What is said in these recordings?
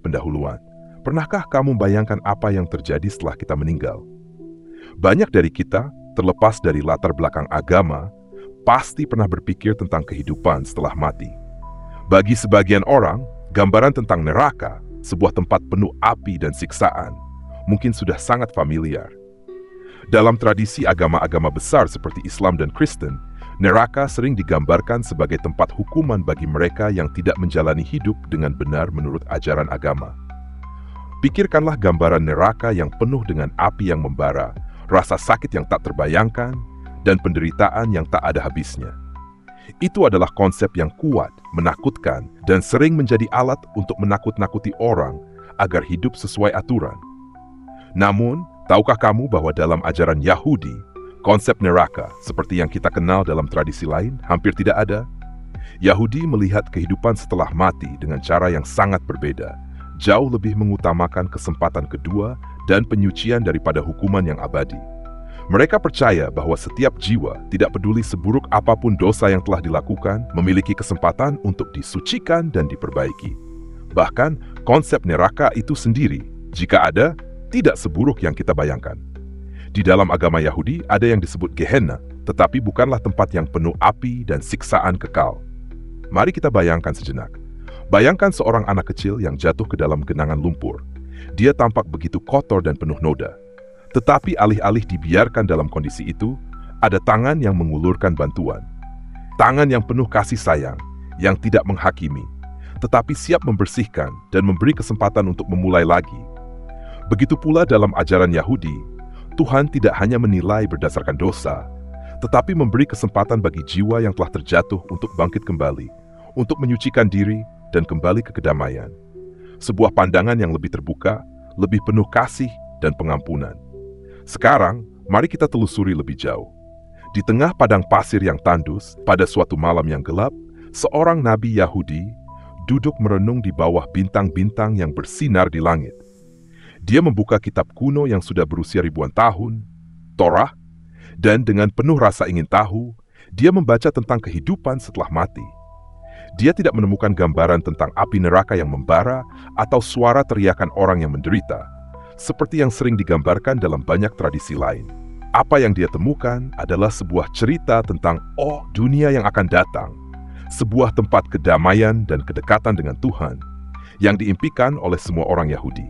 pendahuluan. Pernahkah kamu membayangkan apa yang terjadi setelah kita meninggal? Banyak dari kita, terlepas dari latar belakang agama, pasti pernah berpikir tentang kehidupan setelah mati. Bagi sebagian orang, gambaran tentang neraka, sebuah tempat penuh api dan siksaan, mungkin sudah sangat familiar. Dalam tradisi agama-agama besar seperti Islam dan Kristen, neraka sering digambarkan sebagai tempat hukuman bagi mereka yang tidak menjalani hidup dengan benar menurut ajaran agama. Pikirkanlah gambaran neraka yang penuh dengan api yang membara, rasa sakit yang tak terbayangkan, dan penderitaan yang tak ada habisnya. Itu adalah konsep yang kuat, menakutkan, dan sering menjadi alat untuk menakut-nakuti orang agar hidup sesuai aturan. Namun, tahukah kamu bahwa dalam ajaran Yahudi, konsep neraka, seperti yang kita kenal dalam tradisi lain, hampir tidak ada? Yahudi melihat kehidupan setelah mati dengan cara yang sangat berbeda, jauh lebih mengutamakan kesempatan kedua dan penyucian daripada hukuman yang abadi. Mereka percaya bahwa setiap jiwa, tidak peduli seburuk apapun dosa yang telah dilakukan, memiliki kesempatan untuk disucikan dan diperbaiki. Bahkan, konsep neraka itu sendiri, jika ada, tidak seburuk yang kita bayangkan. Di dalam agama Yahudi ada yang disebut Gehenna, tetapi bukanlah tempat yang penuh api dan siksaan kekal. Mari kita bayangkan sejenak. Bayangkan seorang anak kecil yang jatuh ke dalam genangan lumpur. Dia tampak begitu kotor dan penuh noda. Tetapi alih-alih dibiarkan dalam kondisi itu, ada tangan yang mengulurkan bantuan. Tangan yang penuh kasih sayang, yang tidak menghakimi, tetapi siap membersihkan dan memberi kesempatan untuk memulai lagi. Begitu pula dalam ajaran Yahudi, Tuhan tidak hanya menilai berdasarkan dosa, tetapi memberi kesempatan bagi jiwa yang telah terjatuh untuk bangkit kembali, untuk menyucikan diri dan kembali ke kedamaian. Sebuah pandangan yang lebih terbuka, lebih penuh kasih dan pengampunan. Sekarang, mari kita telusuri lebih jauh. Di tengah padang pasir yang tandus, pada suatu malam yang gelap, seorang nabi Yahudi duduk merenung di bawah bintang-bintang yang bersinar di langit. Dia membuka kitab kuno yang sudah berusia ribuan tahun, Torah, dan dengan penuh rasa ingin tahu, dia membaca tentang kehidupan setelah mati. Dia tidak menemukan gambaran tentang api neraka yang membara atau suara teriakan orang yang menderita, seperti yang sering digambarkan dalam banyak tradisi lain. Apa yang dia temukan adalah sebuah cerita tentang dunia yang akan datang, sebuah tempat kedamaian dan kedekatan dengan Tuhan, yang diimpikan oleh semua orang Yahudi.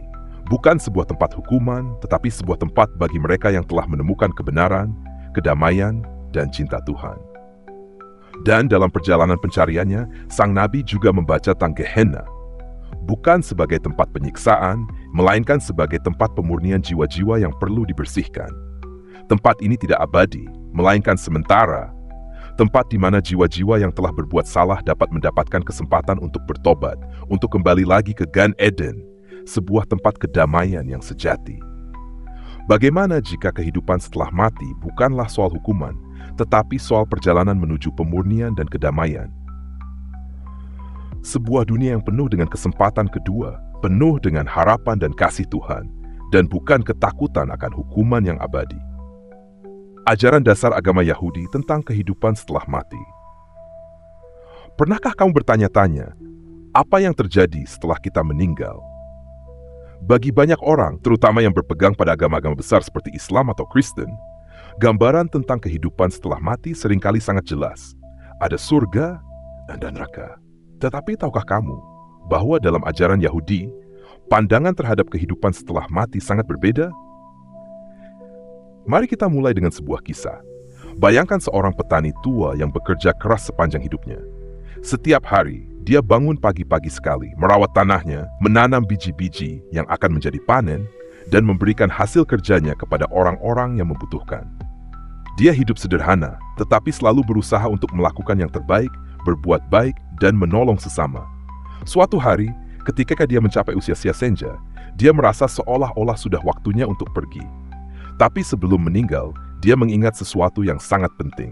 Bukan sebuah tempat hukuman, tetapi sebuah tempat bagi mereka yang telah menemukan kebenaran, kedamaian, dan cinta Tuhan. Dan dalam perjalanan pencariannya, sang nabi juga membaca tentang Gehenna, bukan sebagai tempat penyiksaan, melainkan sebagai tempat pemurnian jiwa-jiwa yang perlu dibersihkan. Tempat ini tidak abadi, melainkan sementara. Tempat di mana jiwa-jiwa yang telah berbuat salah dapat mendapatkan kesempatan untuk bertobat, untuk kembali lagi ke Gan Eden, sebuah tempat kedamaian yang sejati. Bagaimana jika kehidupan setelah mati bukanlah soal hukuman, tetapi soal perjalanan menuju pemurnian dan kedamaian? Sebuah dunia yang penuh dengan kesempatan kedua, penuh dengan harapan dan kasih Tuhan, dan bukan ketakutan akan hukuman yang abadi. Ajaran dasar agama Yahudi tentang kehidupan setelah mati. Pernahkah kamu bertanya-tanya, apa yang terjadi setelah kita meninggal? Bagi banyak orang, terutama yang berpegang pada agama-agama besar seperti Islam atau Kristen, gambaran tentang kehidupan setelah mati seringkali sangat jelas. Ada surga dan neraka. Tetapi tahukah kamu bahwa dalam ajaran Yahudi, pandangan terhadap kehidupan setelah mati sangat berbeda? Mari kita mulai dengan sebuah kisah. Bayangkan seorang petani tua yang bekerja keras sepanjang hidupnya. Setiap hari, dia bangun pagi-pagi sekali, merawat tanahnya, menanam biji-biji yang akan menjadi panen, dan memberikan hasil kerjanya kepada orang-orang yang membutuhkan. Dia hidup sederhana, tetapi selalu berusaha untuk melakukan yang terbaik, berbuat baik, dan menolong sesama. Suatu hari, ketika dia mencapai usia senja, dia merasa seolah-olah sudah waktunya untuk pergi. Tapi sebelum meninggal, dia mengingat sesuatu yang sangat penting.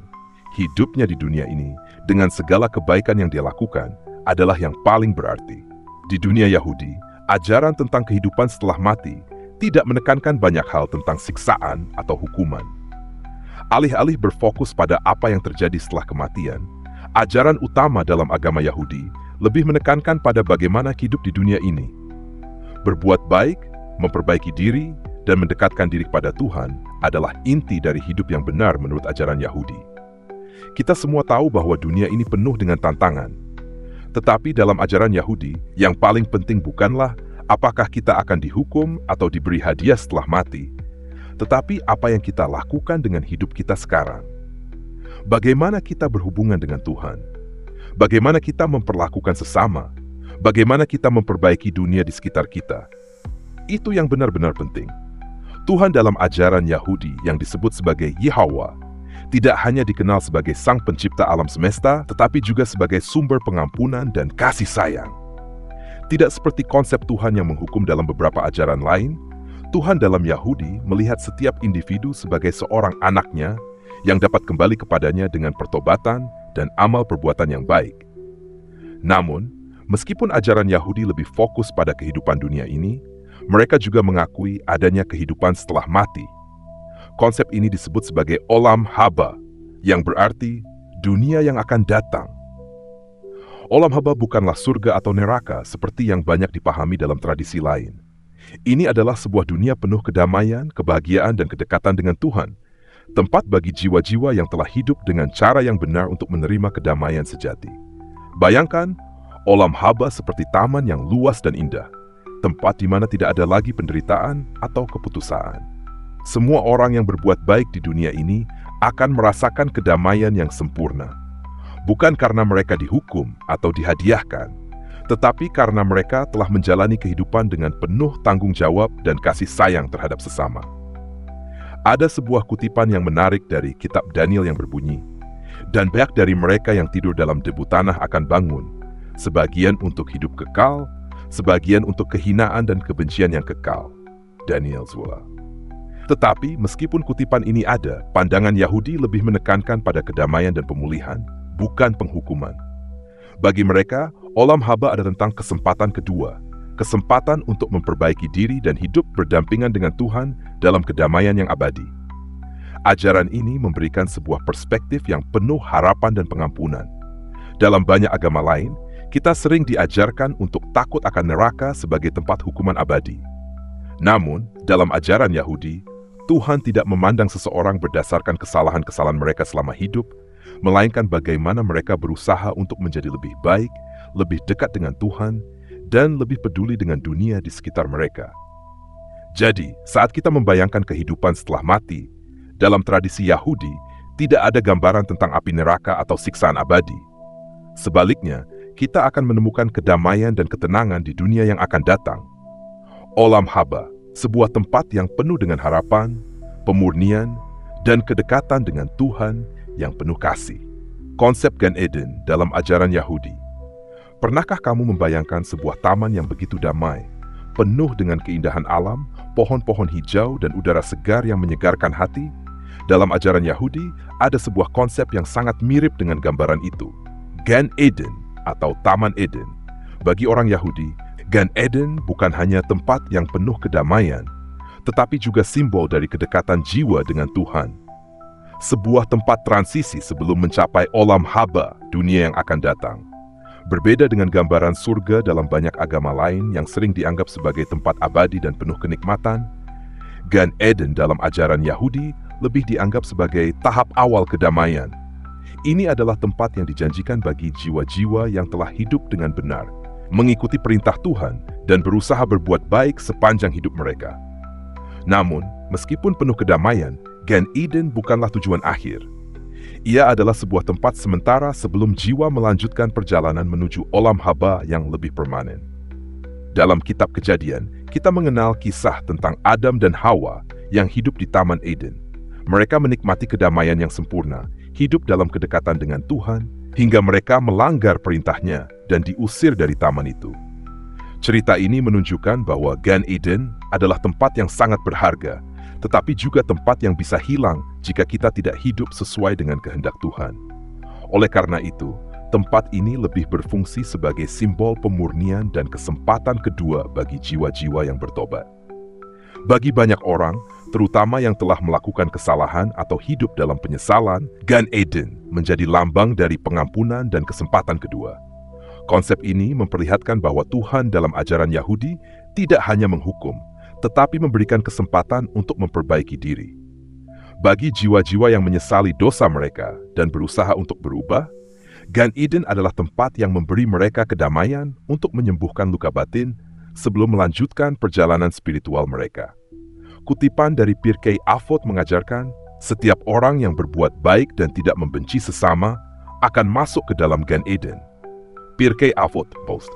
Hidupnya di dunia ini, dengan segala kebaikan yang dia lakukan, adalah yang paling berarti. Di dunia Yahudi, ajaran tentang kehidupan setelah mati tidak menekankan banyak hal tentang siksaan atau hukuman. Alih-alih berfokus pada apa yang terjadi setelah kematian, ajaran utama dalam agama Yahudi lebih menekankan pada bagaimana hidup di dunia ini. Berbuat baik, memperbaiki diri, dan mendekatkan diri kepada Tuhan adalah inti dari hidup yang benar menurut ajaran Yahudi. Kita semua tahu bahwa dunia ini penuh dengan tantangan. Tetapi dalam ajaran Yahudi, yang paling penting bukanlah apakah kita akan dihukum atau diberi hadiah setelah mati, tetapi apa yang kita lakukan dengan hidup kita sekarang. Bagaimana kita berhubungan dengan Tuhan? Bagaimana kita memperlakukan sesama? Bagaimana kita memperbaiki dunia di sekitar kita? Itu yang benar-benar penting. Tuhan dalam ajaran Yahudi yang disebut sebagai Yahweh tidak hanya dikenal sebagai Sang Pencipta alam semesta, tetapi juga sebagai sumber pengampunan dan kasih sayang. Tidak seperti konsep Tuhan yang menghukum dalam beberapa ajaran lain, Tuhan dalam Yahudi melihat setiap individu sebagai seorang anaknya yang dapat kembali kepadanya dengan pertobatan dan amal perbuatan yang baik. Namun, meskipun ajaran Yahudi lebih fokus pada kehidupan dunia ini, mereka juga mengakui adanya kehidupan setelah mati. Konsep ini disebut sebagai Olam Haba, yang berarti dunia yang akan datang. Olam Haba bukanlah surga atau neraka seperti yang banyak dipahami dalam tradisi lain. Ini adalah sebuah dunia penuh kedamaian, kebahagiaan, dan kedekatan dengan Tuhan. Tempat bagi jiwa-jiwa yang telah hidup dengan cara yang benar untuk menerima kedamaian sejati. Bayangkan, Olam Haba seperti taman yang luas dan indah. Tempat di mana tidak ada lagi penderitaan atau keputusasaan. Semua orang yang berbuat baik di dunia ini akan merasakan kedamaian yang sempurna. Bukan karena mereka dihukum atau dihadiahkan, tetapi karena mereka telah menjalani kehidupan dengan penuh tanggung jawab dan kasih sayang terhadap sesama. Ada sebuah kutipan yang menarik dari kitab Daniel yang berbunyi, "Dan banyak dari mereka yang tidur dalam debu tanah akan bangun, sebagian untuk hidup kekal, sebagian untuk kehinaan dan kebencian yang kekal." Daniel 10. Tetapi meskipun kutipan ini ada, pandangan Yahudi lebih menekankan pada kedamaian dan pemulihan, bukan penghukuman. Bagi mereka, Olam Haba ada tentang kesempatan kedua, kesempatan untuk memperbaiki diri dan hidup berdampingan dengan Tuhan dalam kedamaian yang abadi. Ajaran ini memberikan sebuah perspektif yang penuh harapan dan pengampunan. Dalam banyak agama lain, kita sering diajarkan untuk takut akan neraka sebagai tempat hukuman abadi. Namun, dalam ajaran Yahudi, Tuhan tidak memandang seseorang berdasarkan kesalahan-kesalahan mereka selama hidup, melainkan bagaimana mereka berusaha untuk menjadi lebih baik, lebih dekat dengan Tuhan, dan lebih peduli dengan dunia di sekitar mereka. Jadi, saat kita membayangkan kehidupan setelah mati, dalam tradisi Yahudi, tidak ada gambaran tentang api neraka atau siksaan abadi. Sebaliknya, kita akan menemukan kedamaian dan ketenangan di dunia yang akan datang. Olam Haba, sebuah tempat yang penuh dengan harapan, pemurnian, dan kedekatan dengan Tuhan yang penuh kasih. Konsep Gan Eden dalam ajaran Yahudi. Pernahkah kamu membayangkan sebuah taman yang begitu damai, penuh dengan keindahan alam, pohon-pohon hijau, dan udara segar yang menyegarkan hati? Dalam ajaran Yahudi, ada sebuah konsep yang sangat mirip dengan gambaran itu. Gan Eden atau Taman Eden. Bagi orang Yahudi, Gan Eden bukan hanya tempat yang penuh kedamaian, tetapi juga simbol dari kedekatan jiwa dengan Tuhan. Sebuah tempat transisi sebelum mencapai Olam Haba, dunia yang akan datang. Berbeda dengan gambaran surga dalam banyak agama lain yang sering dianggap sebagai tempat abadi dan penuh kenikmatan, Gan Eden dalam ajaran Yahudi lebih dianggap sebagai tahap awal kedamaian. Ini adalah tempat yang dijanjikan bagi jiwa-jiwa yang telah hidup dengan benar, mengikuti perintah Tuhan, dan berusaha berbuat baik sepanjang hidup mereka. Namun, meskipun penuh kedamaian, Gan Eden bukanlah tujuan akhir. Ia adalah sebuah tempat sementara sebelum jiwa melanjutkan perjalanan menuju Olam Haba yang lebih permanen. Dalam kitab Kejadian, kita mengenal kisah tentang Adam dan Hawa yang hidup di Taman Eden. Mereka menikmati kedamaian yang sempurna, hidup dalam kedekatan dengan Tuhan, hingga mereka melanggar perintahnya dan diusir dari taman itu. Cerita ini menunjukkan bahwa Gan Eden adalah tempat yang sangat berharga, tetapi juga tempat yang bisa hilang jika kita tidak hidup sesuai dengan kehendak Tuhan. Oleh karena itu, tempat ini lebih berfungsi sebagai simbol pemurnian dan kesempatan kedua bagi jiwa-jiwa yang bertobat. Bagi banyak orang, terutama yang telah melakukan kesalahan atau hidup dalam penyesalan, Gan Eden menjadi lambang dari pengampunan dan kesempatan kedua. Konsep ini memperlihatkan bahwa Tuhan dalam ajaran Yahudi tidak hanya menghukum, tetapi memberikan kesempatan untuk memperbaiki diri. Bagi jiwa-jiwa yang menyesali dosa mereka dan berusaha untuk berubah, Gan Eden adalah tempat yang memberi mereka kedamaian untuk menyembuhkan luka batin sebelum melanjutkan perjalanan spiritual mereka. Kutipan dari Pirkei Avot mengajarkan, setiap orang yang berbuat baik dan tidak membenci sesama akan masuk ke dalam Gan Eden. Pirkei Avot Post.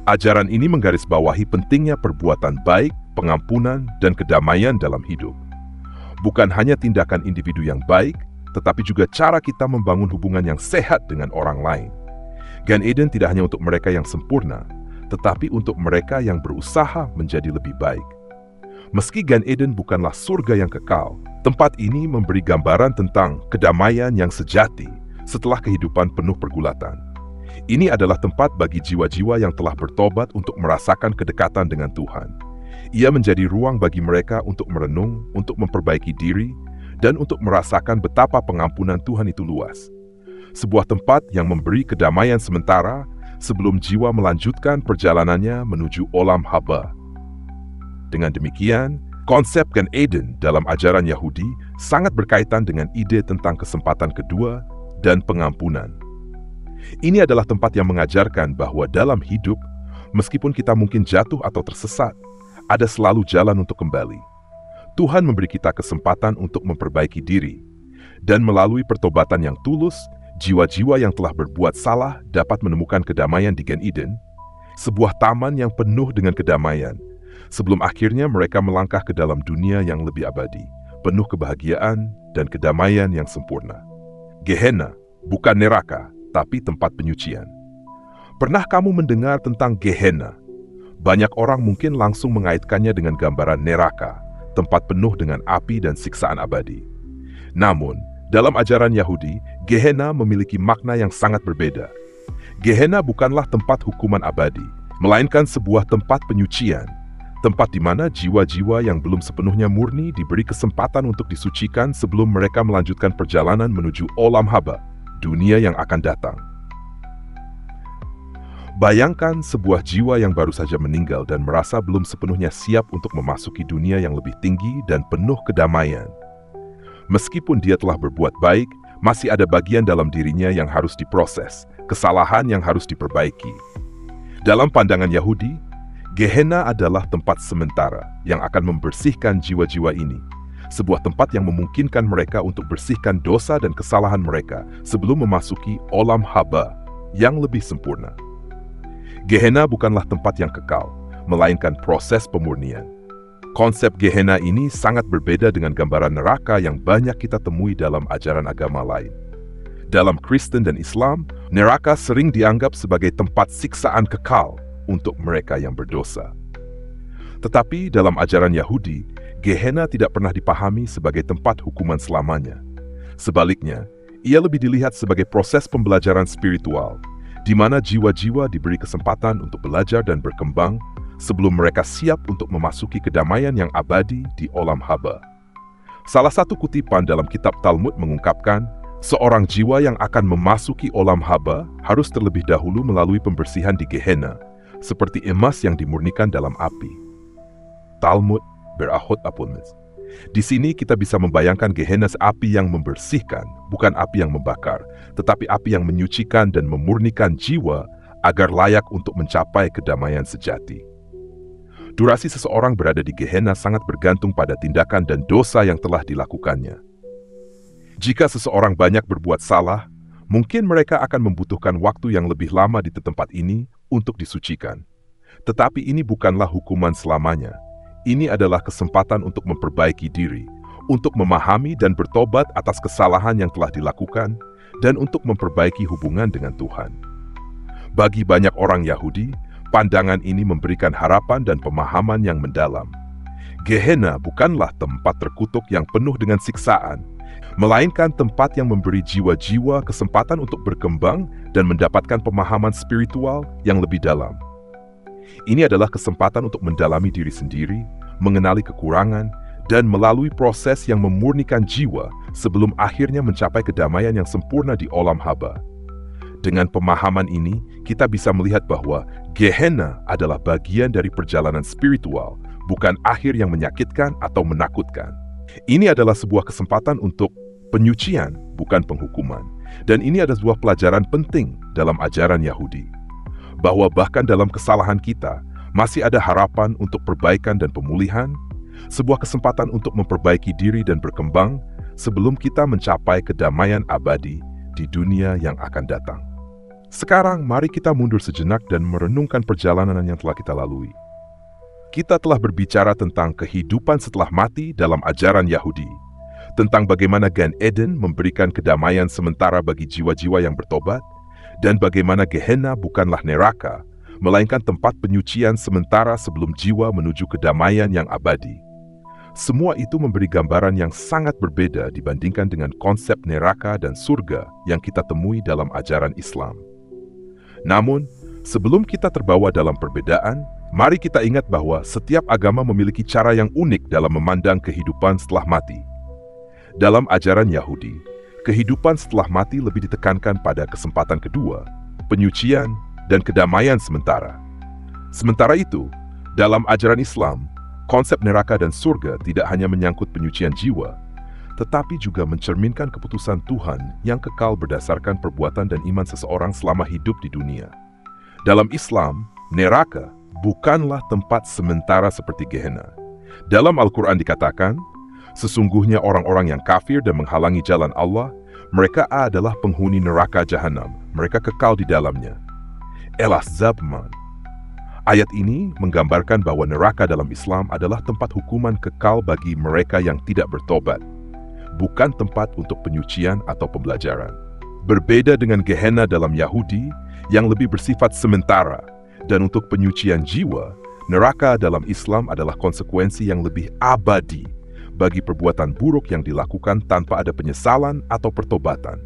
Ajaran ini menggarisbawahi pentingnya perbuatan baik, pengampunan, dan kedamaian dalam hidup. Bukan hanya tindakan individu yang baik, tetapi juga cara kita membangun hubungan yang sehat dengan orang lain. Gan Eden tidak hanya untuk mereka yang sempurna, tetapi untuk mereka yang berusaha menjadi lebih baik. Meski Gan Eden bukanlah surga yang kekal, tempat ini memberi gambaran tentang kedamaian yang sejati setelah kehidupan penuh pergulatan. Ini adalah tempat bagi jiwa-jiwa yang telah bertobat untuk merasakan kedekatan dengan Tuhan. Ia menjadi ruang bagi mereka untuk merenung, untuk memperbaiki diri, dan untuk merasakan betapa pengampunan Tuhan itu luas. Sebuah tempat yang memberi kedamaian sementara sebelum jiwa melanjutkan perjalanannya menuju olam haba. Dengan demikian, konsep Gan Eden dalam ajaran Yahudi sangat berkaitan dengan ide tentang kesempatan kedua dan pengampunan. Ini adalah tempat yang mengajarkan bahwa dalam hidup, meskipun kita mungkin jatuh atau tersesat, ada selalu jalan untuk kembali. Tuhan memberi kita kesempatan untuk memperbaiki diri, dan melalui pertobatan yang tulus, jiwa-jiwa yang telah berbuat salah dapat menemukan kedamaian di Gan Eden, sebuah taman yang penuh dengan kedamaian, sebelum akhirnya mereka melangkah ke dalam dunia yang lebih abadi, penuh kebahagiaan dan kedamaian yang sempurna. Gehenna bukan neraka, tapi tempat penyucian. Pernah kamu mendengar tentang Gehenna? Banyak orang mungkin langsung mengaitkannya dengan gambaran neraka, tempat penuh dengan api dan siksaan abadi. Namun, dalam ajaran Yahudi, Gehenna memiliki makna yang sangat berbeda. Gehenna bukanlah tempat hukuman abadi, melainkan sebuah tempat penyucian, tempat di mana jiwa-jiwa yang belum sepenuhnya murni diberi kesempatan untuk disucikan sebelum mereka melanjutkan perjalanan menuju olam haba, dunia yang akan datang. Bayangkan sebuah jiwa yang baru saja meninggal dan merasa belum sepenuhnya siap untuk memasuki dunia yang lebih tinggi dan penuh kedamaian. Meskipun dia telah berbuat baik, masih ada bagian dalam dirinya yang harus diproses, kesalahan yang harus diperbaiki. Dalam pandangan Yahudi, Gehenna adalah tempat sementara yang akan membersihkan jiwa-jiwa ini. Sebuah tempat yang memungkinkan mereka untuk bersihkan dosa dan kesalahan mereka sebelum memasuki olam haba yang lebih sempurna. Gehenna bukanlah tempat yang kekal, melainkan proses pemurnian. Konsep Gehenna ini sangat berbeda dengan gambaran neraka yang banyak kita temui dalam ajaran agama lain. Dalam Kristen dan Islam, neraka sering dianggap sebagai tempat siksaan kekal untuk mereka yang berdosa. Tetapi dalam ajaran Yahudi, Gehenna tidak pernah dipahami sebagai tempat hukuman selamanya. Sebaliknya, ia lebih dilihat sebagai proses pembelajaran spiritual, di mana jiwa-jiwa diberi kesempatan untuk belajar dan berkembang sebelum mereka siap untuk memasuki kedamaian yang abadi di olam haba. Salah satu kutipan dalam kitab Talmud mengungkapkan, seorang jiwa yang akan memasuki olam haba harus terlebih dahulu melalui pembersihan di Gehenna, seperti emas yang dimurnikan dalam api. Talmud Berahot Apones. Di sini kita bisa membayangkan Gehenna api yang membersihkan, bukan api yang membakar, tetapi api yang menyucikan dan memurnikan jiwa agar layak untuk mencapai kedamaian sejati. Durasi seseorang berada di Gehenna sangat bergantung pada tindakan dan dosa yang telah dilakukannya. Jika seseorang banyak berbuat salah, mungkin mereka akan membutuhkan waktu yang lebih lama di tempat ini untuk disucikan. Tetapi ini bukanlah hukuman selamanya. Ini adalah kesempatan untuk memperbaiki diri, untuk memahami dan bertobat atas kesalahan yang telah dilakukan, dan untuk memperbaiki hubungan dengan Tuhan. Bagi banyak orang Yahudi, pandangan ini memberikan harapan dan pemahaman yang mendalam. Gehenna bukanlah tempat terkutuk yang penuh dengan siksaan, melainkan tempat yang memberi jiwa-jiwa kesempatan untuk berkembang dan mendapatkan pemahaman spiritual yang lebih dalam. Ini adalah kesempatan untuk mendalami diri sendiri, mengenali kekurangan, dan melalui proses yang memurnikan jiwa sebelum akhirnya mencapai kedamaian yang sempurna di olam haba. Dengan pemahaman ini, kita bisa melihat bahwa Gehenna adalah bagian dari perjalanan spiritual, bukan akhir yang menyakitkan atau menakutkan. Ini adalah sebuah kesempatan untuk penyucian, bukan penghukuman. Dan ini adalah sebuah pelajaran penting dalam ajaran Yahudi, bahwa bahkan dalam kesalahan kita, masih ada harapan untuk perbaikan dan pemulihan, sebuah kesempatan untuk memperbaiki diri dan berkembang sebelum kita mencapai kedamaian abadi di dunia yang akan datang. Sekarang, mari kita mundur sejenak dan merenungkan perjalanan yang telah kita lalui. Kita telah berbicara tentang kehidupan setelah mati dalam ajaran Yahudi, tentang bagaimana Gan Eden memberikan kedamaian sementara bagi jiwa-jiwa yang bertobat, dan bagaimana Gehenna bukanlah neraka, melainkan tempat penyucian sementara sebelum jiwa menuju kedamaian yang abadi. Semua itu memberi gambaran yang sangat berbeda dibandingkan dengan konsep neraka dan surga yang kita temui dalam ajaran Islam. Namun, sebelum kita terbawa dalam perbedaan, mari kita ingat bahwa setiap agama memiliki cara yang unik dalam memandang kehidupan setelah mati. Dalam ajaran Yahudi, kehidupan setelah mati lebih ditekankan pada kesempatan kedua, penyucian, dan kedamaian sementara. Sementara itu, dalam ajaran Islam, konsep neraka dan surga tidak hanya menyangkut penyucian jiwa, tetapi juga mencerminkan keputusan Tuhan yang kekal berdasarkan perbuatan dan iman seseorang selama hidup di dunia. Dalam Islam, neraka bukanlah tempat sementara seperti Gehenna. Dalam Al-Quran dikatakan, sesungguhnya orang-orang yang kafir dan menghalangi jalan Allah, mereka adalah penghuni neraka jahanam, mereka kekal di dalamnya. El-Ahzab 4. Ayat ini menggambarkan bahwa neraka dalam Islam adalah tempat hukuman kekal bagi mereka yang tidak bertobat, bukan tempat untuk penyucian atau pembelajaran. Berbeda dengan Gehenna dalam Yahudi yang lebih bersifat sementara, dan untuk penyucian jiwa, neraka dalam Islam adalah konsekuensi yang lebih abadi bagi perbuatan buruk yang dilakukan tanpa ada penyesalan atau pertobatan.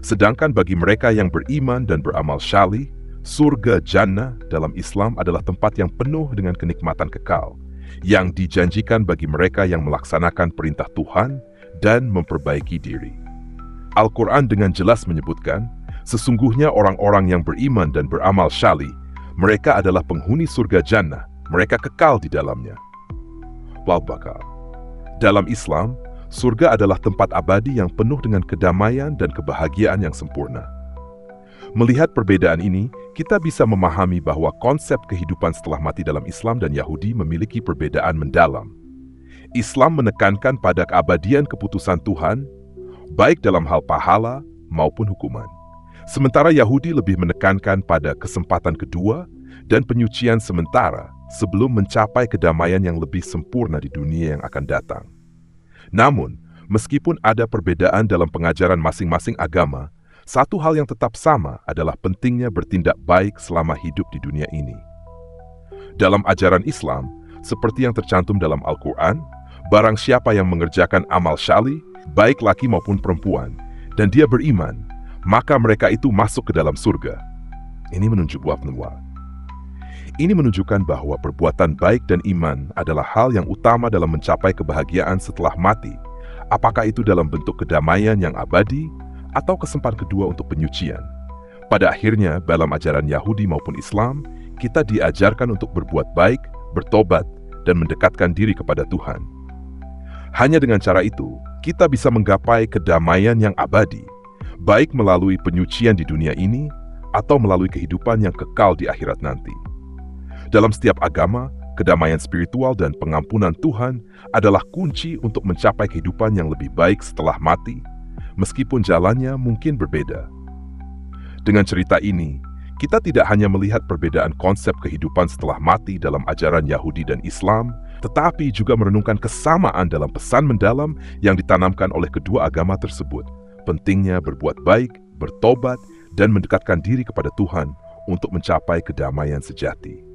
Sedangkan bagi mereka yang beriman dan beramal syalih, surga Jannah dalam Islam adalah tempat yang penuh dengan kenikmatan kekal, yang dijanjikan bagi mereka yang melaksanakan perintah Tuhan dan memperbaiki diri. Al-Quran dengan jelas menyebutkan, sesungguhnya orang-orang yang beriman dan beramal syalih, mereka adalah penghuni surga Jannah, mereka kekal di dalamnya. Wal-Bakar. Dalam Islam, surga adalah tempat abadi yang penuh dengan kedamaian dan kebahagiaan yang sempurna. Melihat perbedaan ini, kita bisa memahami bahwa konsep kehidupan setelah mati dalam Islam dan Yahudi memiliki perbedaan mendalam. Islam menekankan pada keabadian keputusan Tuhan, baik dalam hal pahala maupun hukuman. Sementara Yahudi lebih menekankan pada kesempatan kedua dan penyucian sementara sebelum mencapai kedamaian yang lebih sempurna di dunia yang akan datang. Namun, meskipun ada perbedaan dalam pengajaran masing-masing agama, satu hal yang tetap sama adalah pentingnya bertindak baik selama hidup di dunia ini. Dalam ajaran Islam, seperti yang tercantum dalam Al-Quran, barang siapa yang mengerjakan amal syalih, baik laki maupun perempuan, dan dia beriman, maka mereka itu masuk ke dalam surga. Ini menunjukkan bahwa perbuatan baik dan iman adalah hal yang utama dalam mencapai kebahagiaan setelah mati, apakah itu dalam bentuk kedamaian yang abadi atau kesempatan kedua untuk penyucian. Pada akhirnya, dalam ajaran Yahudi maupun Islam, kita diajarkan untuk berbuat baik, bertobat, dan mendekatkan diri kepada Tuhan. Hanya dengan cara itu, kita bisa menggapai kedamaian yang abadi, baik melalui penyucian di dunia ini atau melalui kehidupan yang kekal di akhirat nanti. Dalam setiap agama, kedamaian spiritual dan pengampunan Tuhan adalah kunci untuk mencapai kehidupan yang lebih baik setelah mati, meskipun jalannya mungkin berbeda. Dengan cerita ini, kita tidak hanya melihat perbedaan konsep kehidupan setelah mati dalam ajaran Yahudi dan Islam, tetapi juga merenungkan kesamaan dalam pesan mendalam yang ditanamkan oleh kedua agama tersebut. Pentingnya berbuat baik, bertobat, dan mendekatkan diri kepada Tuhan untuk mencapai kedamaian sejati.